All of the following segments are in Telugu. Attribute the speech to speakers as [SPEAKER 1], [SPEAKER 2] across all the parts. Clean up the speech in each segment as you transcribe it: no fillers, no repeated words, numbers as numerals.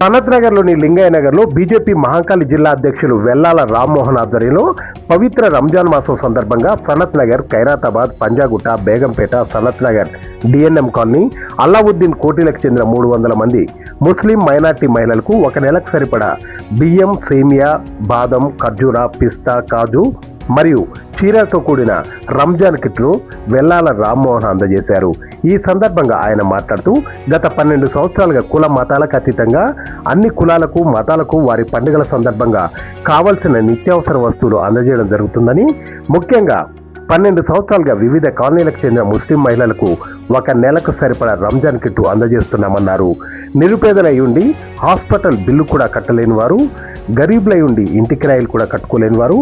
[SPEAKER 1] సనత్ నగర్లోని లింగయ్య నగర్లో బీజేపీ మహంకాళి జిల్లా అధ్యక్షులు వెల్లాల రామ్మోహన్ ఆధ్వర్యంలో పవిత్ర రంజాన్ మాసం సందర్భంగా సనత్ నగర్, ఖైరాతాబాద్, పంజాగుట్ట, బేగంపేట, సనత్ నగర్ డిఎన్ఎం కాలనీ, అల్లావుద్దీన్ కోటిలకు చెందిన 300 మంది ముస్లిం మైనార్టీ మహిళలకు ఒక నెలకు సరిపడా బియ్యం, సేమియా, బాదం, ఖర్జూర, పిస్తా, కాజు మరియు చీరతో కూడిన రంజాన్ కిట్లు వెల్లాల రామ్మోహన్ అందజేశారు. ఈ సందర్భంగా ఆయన మాట్లాడుతూ గత 12 సంవత్సరాలుగా కుల మతాలకు అతీతంగా అన్ని కులాలకు, మతాలకు వారి పండుగల సందర్భంగా కావలసిన నిత్యావసర వస్తువులు అందజేయడం జరుగుతుందని, ముఖ్యంగా 12 సంవత్సరాలుగా వివిధ కాలనీలకు చెందిన ముస్లిం మహిళలకు ఒక నెలకు సరిపడా రంజాన్ కిట్టు అందజేస్తున్నామన్నారు. నిరుపేదలై ఉండి హాస్పిటల్ బిల్లు కూడా కట్టలేని వారు, గరీబులై ఉండి ఇంటి కిరాయిలు కూడా కట్టుకోలేని వారు,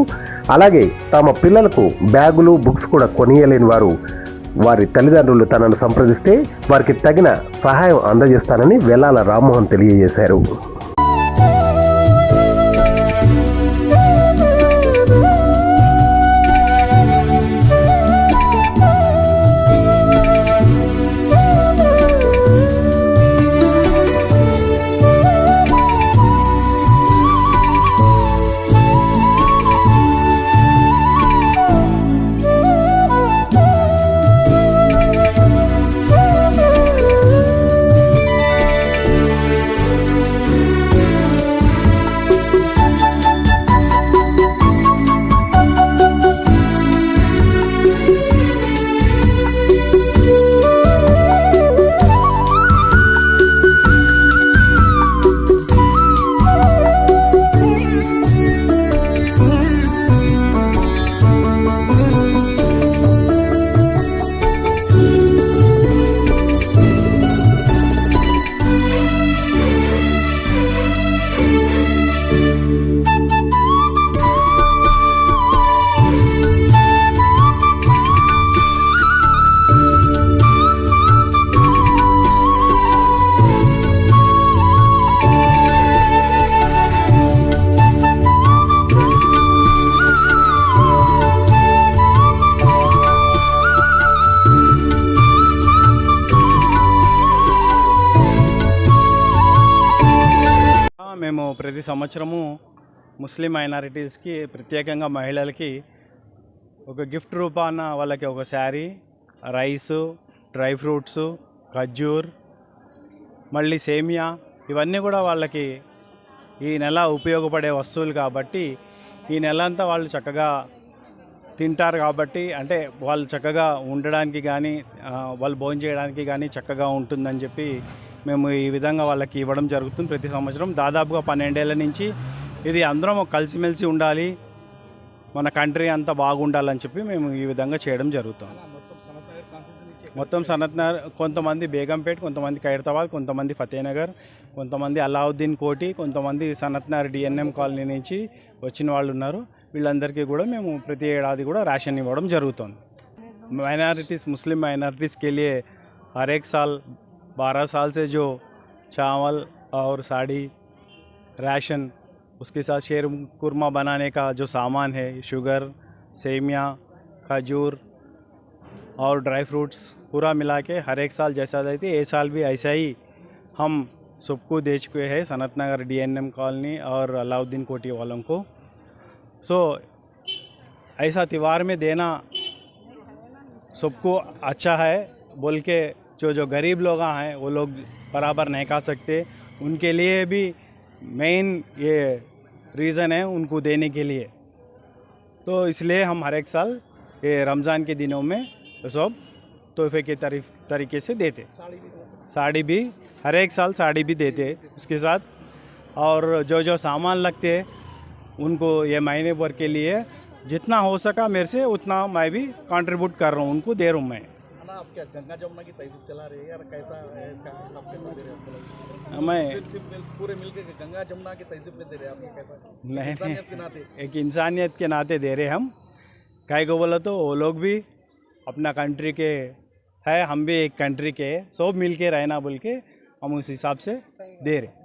[SPEAKER 1] అలాగే తమ పిల్లలకు బ్యాగులు, బుక్స్ కూడా కొనియలేని వారు వారి తల్లిదండ్రులు తనను సంప్రదిస్తే వారికి తగిన సహాయం అందజేస్తానని వెల్లాల రామ్మోహన్ తెలియజేశారు.
[SPEAKER 2] మేము ప్రతి సంవత్సరము ముస్లిం మైనారిటీస్కి, ప్రత్యేకంగా మహిళలకి ఒక గిఫ్ట్ రూపాన వాళ్ళకి ఒక శారీ, రైసు, డ్రై ఫ్రూట్స్, ఖర్జూర్, మళ్ళీ సేమియా, ఇవన్నీ కూడా వాళ్ళకి ఈ నెల ఉపయోగపడే వస్తువులు కాబట్టి ఈ నెల అంతా వాళ్ళు చక్కగా తింటారు కాబట్టి, అంటే వాళ్ళు చక్కగా ఉండడానికి కానీ వాళ్ళు భోజనం చేయడానికి కానీ చక్కగా ఉంటుందని చెప్పి మేము ఈ విధంగా వాళ్ళకి ఇవ్వడం జరుగుతుంది ప్రతి సంవత్సరం. దాదాపుగా 12 ఏళ్ల నుంచి ఇది అందరం కలిసిమెలిసి ఉండాలి, మన కంట్రీ అంతా బాగుండాలని చెప్పి మేము ఈ విధంగా చేయడం జరుగుతుంది. మొత్తం సనత్ నగర్, కొంతమంది బేగంపేట్, కొంతమంది ఖైరతాబాద్, కొంతమంది ఫతేనగర్, కొంతమంది అల్లావుద్దీన్ కోటి, కొంతమంది సనత్ నగర్ డిఎన్ఎం కాలనీ నుంచి వచ్చిన వాళ్ళు ఉన్నారు. వీళ్ళందరికీ కూడా మేము ప్రతి ఏడాది కూడా రేషన్ ఇవ్వడం జరుగుతుంది. మైనారిటీज़, मुस्लिम माइनॉरिटीज़ के लिए हर एक साल 12 साल से जो चावल और साड़ी, राशन, उसके साथ शेर कुरमा बनाने का जो सामान है, शुगर, सेमिया, खजूर और ड्राई फ्रूट्स पूरा मिला के हर एक साल जैसा देती है, ये साल भी ऐसा ही हम सबको दे चुके हैं, सनत नगर डीएनएम कॉलोनी और अलाउद्दीन कोटी वालों को. सो ऐसा त्यौहार में देना सबको अच्छा है बोल के, जो गरीब लोग हैं वो लोग बराबर नहीं खा सकते, उनके लिए भी मेन ये रीज़न है उनको देने के लिए. तो इसलिए हम हर एक साल ये रमज़ान के दिनों में सब तोहफे के तरीके से देते. साड़ी भी हर एक साल साड़ी भी देते उसके साथ, और जो सामान लगते हैं उनको ये महीने भर के लिए जितना हो सका मेरे से उतना मैं भी कंट्रीब्यूट कर रहा हूँ, उनको दे रहा हूँ मैं.
[SPEAKER 3] आप क्या गंगा जमुना की तहजीब चला रहे हैं या कैसा है, हिसाब कैसा दे रहे हैं?
[SPEAKER 2] मैं
[SPEAKER 3] पूरे मिलके गंगा जमुना की तहजीब में दे रहे हैं, आप कैसा?
[SPEAKER 2] नहीं,
[SPEAKER 3] इंसानियत के नाते,
[SPEAKER 2] एक इंसानियत के नाते दे रहे हम. काहे को बोला तो वो लोग भी अपना कंट्री के है, हम भी एक कंट्री के, सब मिल के रहना बोल के हम उस हिसाब से दे रहे.